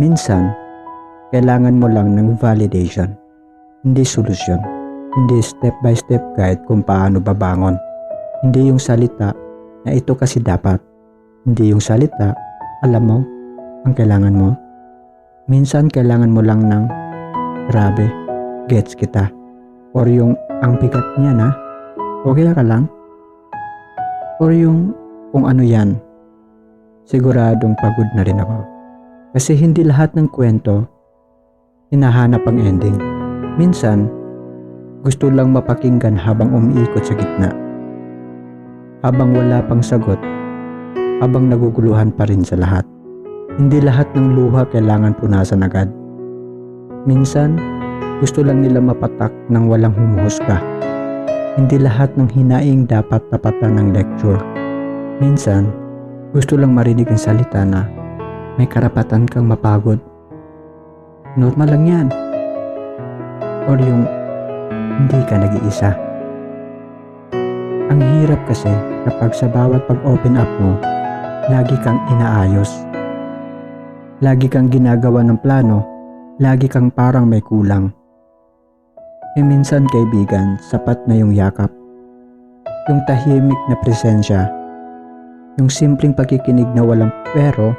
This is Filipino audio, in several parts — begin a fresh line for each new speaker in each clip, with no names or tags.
Minsan, kailangan mo lang ng validation, hindi solusyon, hindi step by step guide kung paano babangon. Hindi yung salita na ito kasi dapat, hindi yung salita, alam mo, ang kailangan mo. Minsan kailangan mo lang ng, grabe, gets kita. Or yung, ang bigat niya na, okay ka lang? Or yung, kung ano yan, siguradong pagod na rin ako. Kasi hindi lahat ng kwento, hinahanap ang ending. Minsan, gusto lang mapakinggan habang umiikot sa gitna. Habang wala pang sagot, habang naguguluhan pa rin sa lahat. Hindi lahat ng luha kailangan punasan agad. Minsan, gusto lang nila mapatak ng walang humuhusga. Hindi lahat ng hinaing dapat tapatan ng lecture. Minsan, gusto lang marinig ang salita na may karapatan kang mapagod. Normal lang yan. Or yung hindi ka nag-iisa. Ang hirap kasi kapag sa bawat pag-open up mo, lagi kang inaayos. Lagi kang ginagawa ng plano, lagi kang parang may kulang. Minsan kaibigan, sapat na yung yakap. Yung tahimik na presensya. Yung simpleng pakikinig na walang pero.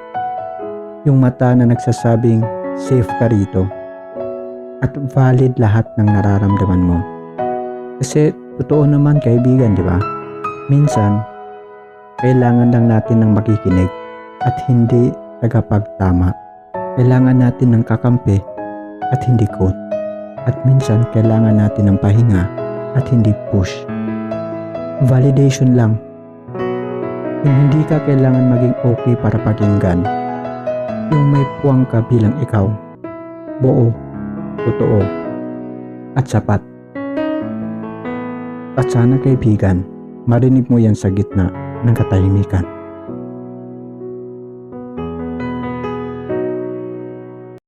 Yung mata na nagsasabing safe ka rito. At valid lahat ng nararamdaman mo. Kasi totoo naman kaibigan, di ba? Minsan, kailangan lang natin ng makikinig at hindi tagapagtama. Kailangan natin ng kakampi at hindi quote. At minsan kailangan natin ng pahinga at hindi push. Validation lang. Yung hindi ka kailangan maging okay para pakinggan. Yung may puwang ka bilang ikaw. Buo, totoo, at sapat. At sana kaibigan, marinig mo yan sa gitna ng katahimikan.